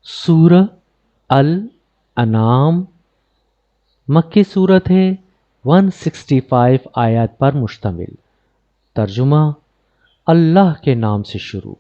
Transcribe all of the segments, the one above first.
سورہ الانعام مکی صورت ہے 165 آیات پر مشتمل۔ ترجمہ: اللہ کے نام سے شروع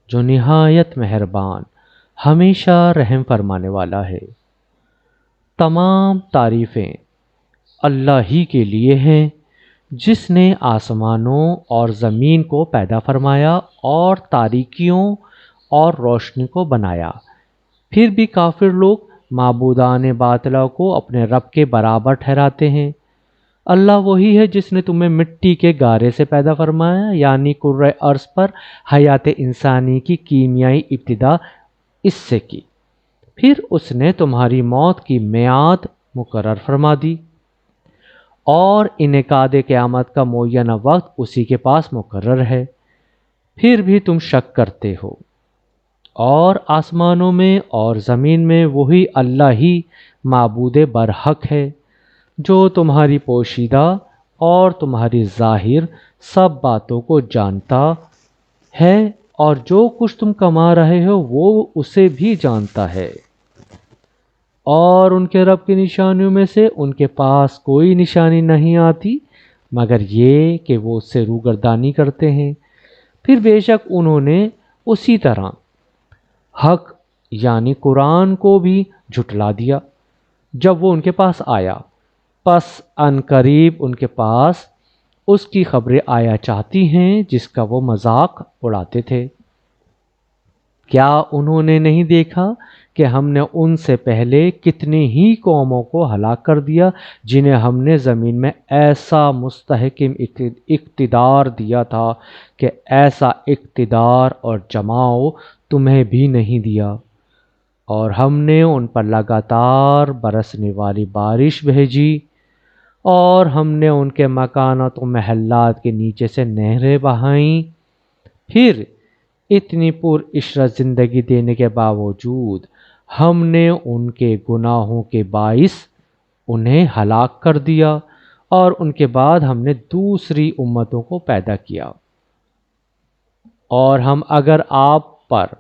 جو نہایت مہربان ہمیشہ رحم فرمانے والا ہے۔ تمام تعریفیں اللہ ہی کے لیے ہیں جس نے آسمانوں اور زمین کو پیدا فرمایا اور تاریکیوں اور روشنی کو بنایا۔ پھر بھی کافر لوگ معبودان باطلہ کو اپنے رب کے برابر ٹھہراتے ہیں۔ اللہ وہی ہے جس نے تمہیں مٹی کے گارے سے پیدا فرمایا، یعنی کرۂ ارض پر حیات انسانی کی کیمیائی ابتدا اس سے کی۔ پھر اس نے تمہاری موت کی میعاد مقرر فرما دی اور انعقاد قیامت کا معینہ وقت اسی کے پاس مقرر ہے، پھر بھی تم شک کرتے ہو۔ اور آسمانوں میں اور زمین میں وہی اللہ ہی معبود برحق ہے جو تمہاری پوشیدہ اور تمہاری ظاہر سب باتوں کو جانتا ہے، اور جو کچھ تم کما رہے ہو وہ اسے بھی جانتا ہے۔ اور ان کے رب کی نشانیوں میں سے ان کے پاس کوئی نشانی نہیں آتی مگر یہ کہ وہ اس سے روگردانی کرتے ہیں۔ پھر بے شک انہوں نے اسی طرح حق یعنی قرآن کو بھی جھٹلا دیا جب وہ ان کے پاس آیا، پس ان قریب ان کے پاس اس کی خبریں آیا چاہتی ہیں جس کا وہ مذاق اڑاتے تھے۔ کیا انہوں نے نہیں دیکھا کہ ہم نے ان سے پہلے کتنی ہی قوموں کو ہلاک کر دیا جنہیں ہم نے زمین میں ایسا مستحکم اقتدار دیا تھا کہ ایسا اقتدار اور جماؤ تمہیں بھی نہیں دیا، اور ہم نے ان پر لگاتار برسنے والی بارش بھیجی، اور ہم نے ان کے مکانات و محلات کے نیچے سے نہریں بہائیں۔ پھر اتنی پر عشرت زندگی دینے کے باوجود ہم نے ان کے گناہوں کے باعث انہیں ہلاک کر دیا، اور ان کے بعد ہم نے دوسری امتوں کو پیدا کیا۔ اور ہم اگر آپ پر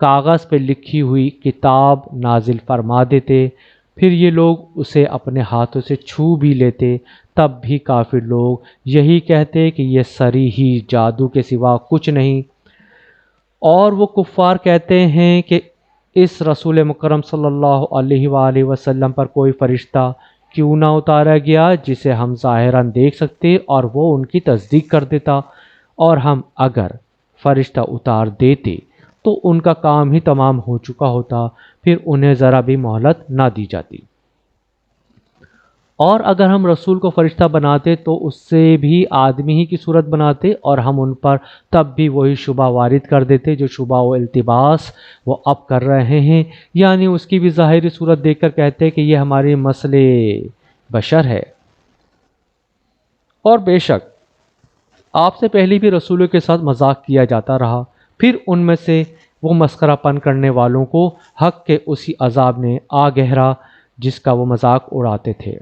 کاغذ پہ لکھی ہوئی کتاب نازل فرما دیتے، پھر یہ لوگ اسے اپنے ہاتھوں سے چھو بھی لیتے، تب بھی کافر لوگ یہی کہتے کہ یہ سری ہی جادو کے سوا کچھ نہیں۔ اور وہ کفار کہتے ہیں کہ اس رسول مکرم صلی اللہ علیہ وآلہ وسلم پر کوئی فرشتہ کیوں نہ اتارا گیا جسے ہم ظاہراً دیکھ سکتے، اور وہ ان کی تصدیق کر دیتا، اور ہم اگر فرشتہ اتار دیتے تو ان کا کام ہی تمام ہو چکا ہوتا، پھر انہیں ذرا بھی مہلت نہ دی جاتی۔ اور اگر ہم رسول کو فرشتہ بناتے تو اس سے بھی آدمی ہی کی صورت بناتے، اور ہم ان پر تب بھی وہی شبہ وارد کر دیتے جو شبہ و التباس وہ اب کر رہے ہیں، یعنی اس کی بھی ظاہری صورت دیکھ کر کہتے کہ یہ ہماری مثل بشر ہے۔ اور بے شک آپ سے پہلے بھی رسولوں کے ساتھ مذاق کیا جاتا رہا، پھر ان میں سے وہ مسخرہ پن کرنے والوں کو حق کے اسی عذاب نے آ گہرا جس کا وہ مذاق اڑاتے تھے۔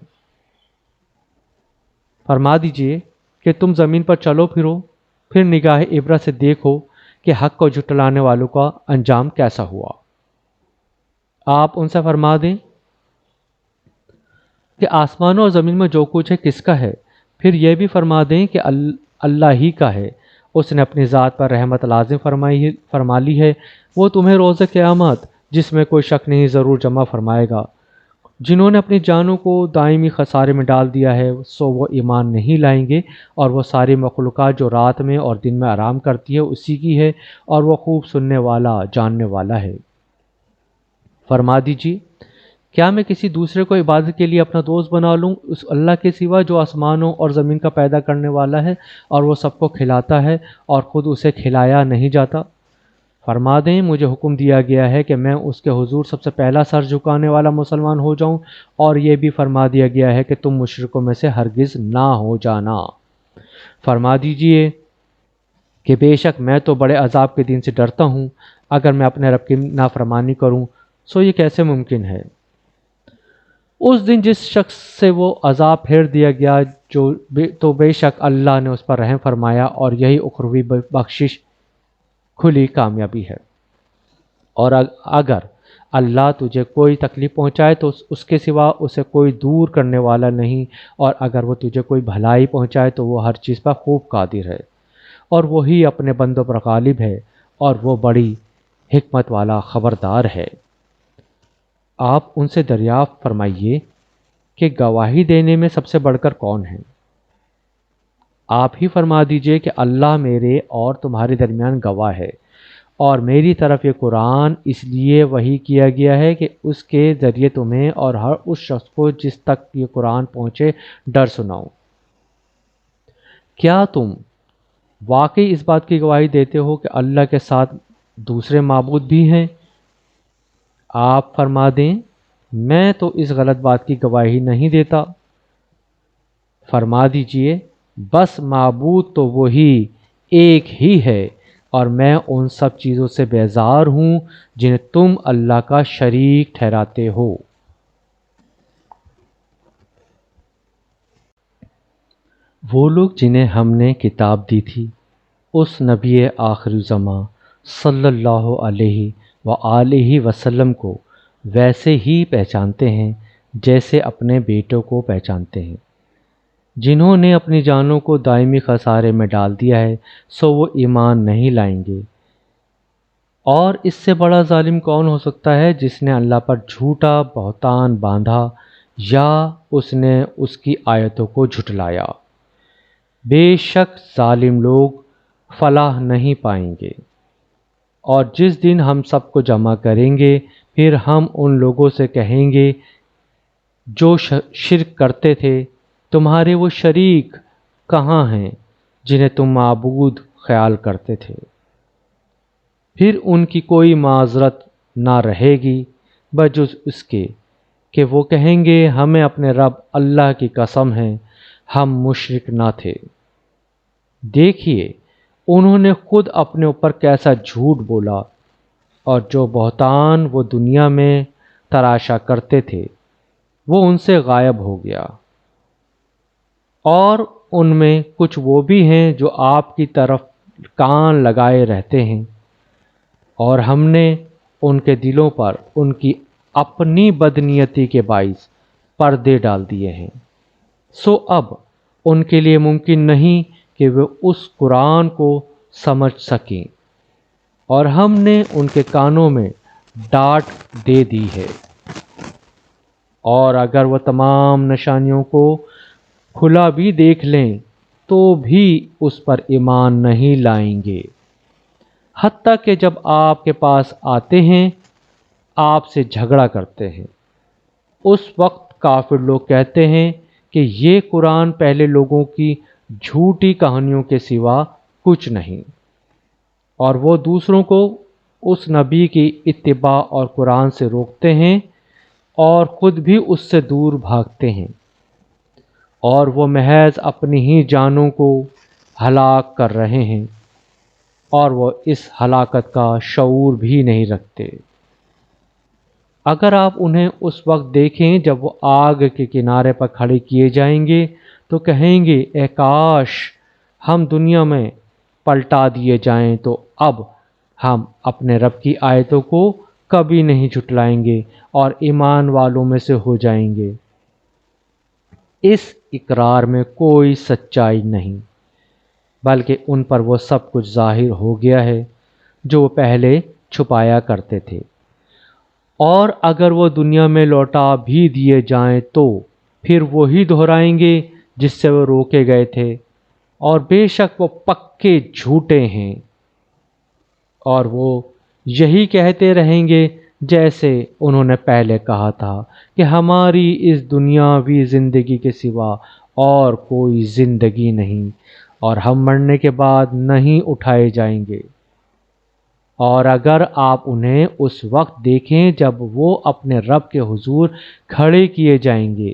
فرما دیجئے کہ تم زمین پر چلو پھرو، پھر نگاہ عبرت سے دیکھو کہ حق کو جھٹلانے والوں کا انجام کیسا ہوا۔ آپ ان سے فرما دیں کہ آسمانوں اور زمین میں جو کچھ ہے کس کا ہے، پھر یہ بھی فرما دیں کہ اللہ ہی کا ہے، اس نے اپنی ذات پر رحمت لازم فرما لی ہے، وہ تمہیں روز قیامت جس میں کوئی شک نہیں ضرور جمع فرمائے گا۔ جنہوں نے اپنی جانوں کو دائمی خسارے میں ڈال دیا ہے سو وہ ایمان نہیں لائیں گے، اور وہ ساری مخلوقات جو رات میں اور دن میں آرام کرتی ہے اسی کی ہے، اور وہ خوب سننے والا جاننے والا ہے۔ فرما دیجیے کیا میں کسی دوسرے کو عبادت کے لیے اپنا دوست بنا لوں اس اللہ کے سوا جو آسمانوں اور زمین کا پیدا کرنے والا ہے، اور وہ سب کو کھلاتا ہے اور خود اسے کھلایا نہیں جاتا؟ فرما دیں مجھے حکم دیا گیا ہے کہ میں اس کے حضور سب سے پہلا سر جھکانے والا مسلمان ہو جاؤں، اور یہ بھی فرما دیا گیا ہے کہ تم مشرکوں میں سے ہرگز نہ ہو جانا۔ فرما دیجئے کہ بے شک میں تو بڑے عذاب کے دن سے ڈرتا ہوں، اگر میں اپنے رب کی نافرمانی کروں سو یہ کیسے ممکن ہے۔ اس دن جس شخص سے وہ عذاب پھیر دیا گیا تو بے شک اللہ نے اس پر رحم فرمایا، اور یہی اخروی بخشش کھلی کامیابی ہے۔ اور اگر اللہ تجھے کوئی تکلیف پہنچائے تو اس کے سوا اسے کوئی دور کرنے والا نہیں، اور اگر وہ تجھے کوئی بھلائی پہنچائے تو وہ ہر چیز پر خوب قادر ہے، اور وہی اپنے بندوں پر غالب ہے، اور وہ بڑی حکمت والا خبردار ہے۔ آپ ان سے دریافت فرمائیے کہ گواہی دینے میں سب سے بڑھ کر کون ہے؟ آپ ہی فرما دیجئے کہ اللہ میرے اور تمہارے درمیان گواہ ہے، اور میری طرف یہ قرآن اس لیے وحی کیا گیا ہے کہ اس کے ذریعے تمہیں اور ہر اس شخص کو جس تک یہ قرآن پہنچے ڈر سناؤں۔ کیا تم واقعی اس بات کی گواہی دیتے ہو کہ اللہ کے ساتھ دوسرے معبود بھی ہیں؟ آپ فرما دیں میں تو اس غلط بات کی گواہی نہیں دیتا۔ فرما دیجئے بس معبود تو وہی ایک ہی ہے، اور میں ان سب چیزوں سے بیزار ہوں جنہیں تم اللہ کا شریک ٹھہراتے ہو۔ وہ لوگ جنہیں ہم نے کتاب دی تھی اس نبی آخر زماں صلی اللہ علیہ وآلہ وسلم کو ویسے ہی پہچانتے ہیں جیسے اپنے بیٹوں کو پہچانتے ہیں۔ جنہوں نے اپنی جانوں کو دائمی خسارے میں ڈال دیا ہے سو وہ ایمان نہیں لائیں گے۔ اور اس سے بڑا ظالم کون ہو سکتا ہے جس نے اللہ پر جھوٹا بہتان باندھا یا اس نے اس کی آیتوں کو جھٹلایا۔ بے شک ظالم لوگ فلاح نہیں پائیں گے۔ اور جس دن ہم سب کو جمع کریں گے پھر ہم ان لوگوں سے کہیں گے جو شرک کرتے تھے تمہارے وہ شریک کہاں ہیں جنہیں تم معبود خیال کرتے تھے؟ پھر ان کی کوئی معذرت نہ رہے گی بجز اس کے کہ وہ کہیں گے ہمیں اپنے رب اللہ کی قسم ہے ہم مشرک نہ تھے۔ دیکھیے انہوں نے خود اپنے اوپر کیسا جھوٹ بولا، اور جو بہتان وہ دنیا میں تراشا کرتے تھے وہ ان سے غائب ہو گیا۔ اور ان میں کچھ وہ بھی ہیں جو آپ کی طرف کان لگائے رہتے ہیں، اور ہم نے ان کے دلوں پر ان کی اپنی بدنیتی کے باعث پردے ڈال دیے ہیں، سو اب ان کے لیے ممکن نہیں کہ وہ اس قرآن کو سمجھ سکیں، اور ہم نے ان کے کانوں میں ڈانٹ دے دی ہے۔ اور اگر وہ تمام نشانیوں کو کھلا بھی دیکھ لیں تو بھی اس پر ایمان نہیں لائیں گے، حتیٰ کہ جب آپ کے پاس آتے ہیں آپ سے جھگڑا کرتے ہیں۔ اس وقت کافر لوگ کہتے ہیں کہ یہ قرآن پہلے لوگوں کی جھوٹی کہانیوں کے سوا کچھ نہیں، اور وہ دوسروں کو اس نبی کی اتباع اور قرآن سے روکتے ہیں اور خود بھی اس سے دور بھاگتے ہیں، اور وہ محض اپنی ہی جانوں کو ہلاک کر رہے ہیں، اور وہ اس ہلاکت کا شعور بھی نہیں رکھتے۔ اگر آپ انہیں اس وقت دیکھیں جب وہ آگ کے کنارے پر کھڑے کیے جائیں گے تو کہیں گے اے کاش ہم دنیا میں پلٹا دیے جائیں تو اب ہم اپنے رب کی آیتوں کو کبھی نہیں جھٹلائیں گے اور ایمان والوں میں سے ہو جائیں گے۔ اس اقرار میں کوئی سچائی نہیں، بلکہ ان پر وہ سب کچھ ظاہر ہو گیا ہے جو وہ پہلے چھپایا کرتے تھے۔ اور اگر وہ دنیا میں لوٹا بھی دیے جائیں تو پھر وہی دہرائیں گے جس سے وہ روکے گئے تھے، اور بے شک وہ پکے جھوٹے ہیں، اور وہ یہی کہتے رہیں گے جیسے انہوں نے پہلے کہا تھا کہ ہماری اس دنیاوی زندگی کے سوا اور کوئی زندگی نہیں، اور ہم مرنے کے بعد نہیں اٹھائے جائیں گے۔ اور اگر آپ انہیں اس وقت دیکھیں جب وہ اپنے رب کے حضور کھڑے کیے جائیں گے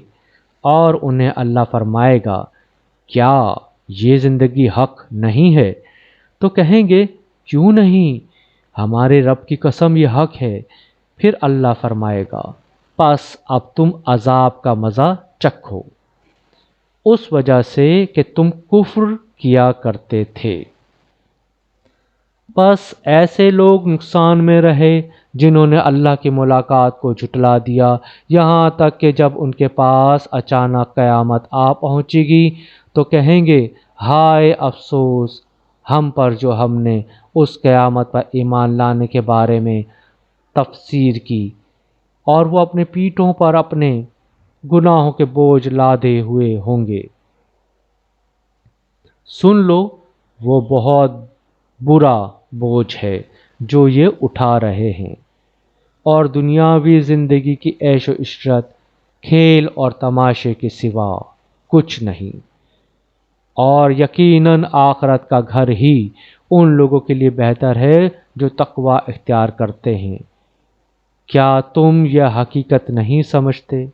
اور انہیں اللہ فرمائے گا کیا یہ زندگی حق نہیں ہے، تو کہیں گے کیوں نہیں، ہمارے رب کی قسم یہ حق ہے۔ پھر اللہ فرمائے گا پس اب تم عذاب کا مزہ چکھو، اس وجہ سے کہ تم کفر کیا کرتے تھے۔ بس ایسے لوگ نقصان میں رہے جنہوں نے اللہ کی ملاقات کو جھٹلا دیا، یہاں تک کہ جب ان کے پاس اچانک قیامت آ پہنچے گی تو کہیں گے ہائے افسوس ہم پر جو ہم نے اس قیامت پر ایمان لانے کے بارے میں تفسیر کی، اور وہ اپنے پیٹھوں پر اپنے گناہوں کے بوجھ لادے ہوئے ہوں گے۔ سن لو وہ بہت برا بوجھ ہے جو یہ اٹھا رہے ہیں، اور دنیاوی زندگی کی عیش و عشرت کھیل اور تماشے کے سوا کچھ نہیں، اور یقیناً آخرت کا گھر ہی ان لوگوں کے لیے بہتر ہے جو تقوی اختیار کرتے ہیں۔ کیا تم یہ حقیقت نہیں سمجھتے؟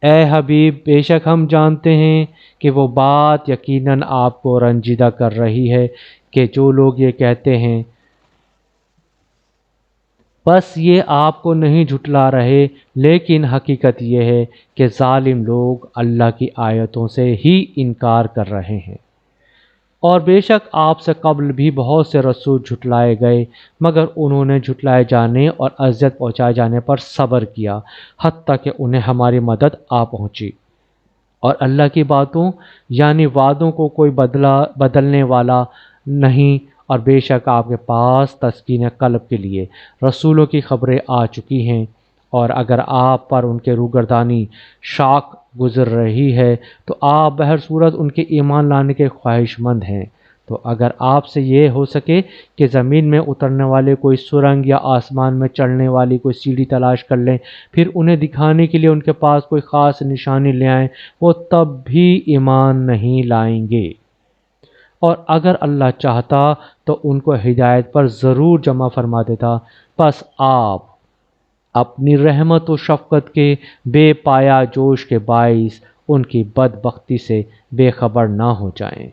اے حبیب، بے شک ہم جانتے ہیں کہ وہ بات یقیناً آپ کو رنجیدہ کر رہی ہے کہ جو لوگ یہ کہتے ہیں، بس یہ آپ کو نہیں جھٹلا رہے، لیکن حقیقت یہ ہے کہ ظالم لوگ اللہ کی آیتوں سے ہی انکار کر رہے ہیں۔ اور بے شک آپ سے قبل بھی بہت سے رسول جھٹلائے گئے، مگر انہوں نے جھٹلائے جانے اور اذیت پہنچائے جانے پر صبر کیا، حتیٰ کہ انہیں ہماری مدد آ پہنچی۔ اور اللہ کی باتوں یعنی وعدوں کو کوئی بدلنے والا نہیں، اور بے شک آپ کے پاس تسکین قلب کے لیے رسولوں کی خبریں آ چکی ہیں، اور اگر آپ پر ان کے روگردانی شاک گزر رہی ہے تو آپ بہر صورت ان کے ایمان لانے کے خواہش مند ہیں۔ تو اگر آپ سے یہ ہو سکے کہ زمین میں اترنے والے کوئی سرنگ یا آسمان میں چڑھنے والی کوئی سیڑھی تلاش کر لیں، پھر انہیں دکھانے کے لیے ان کے پاس کوئی خاص نشانی لے آئیں، وہ تب بھی ایمان نہیں لائیں گے۔ اور اگر اللہ چاہتا تو ان کو ہدایت پر ضرور جمع فرما دیتا، بس آپ اپنی رحمت و شفقت کے بے پایا جوش کے باعث ان کی بدبختی سے بے خبر نہ ہو جائیں۔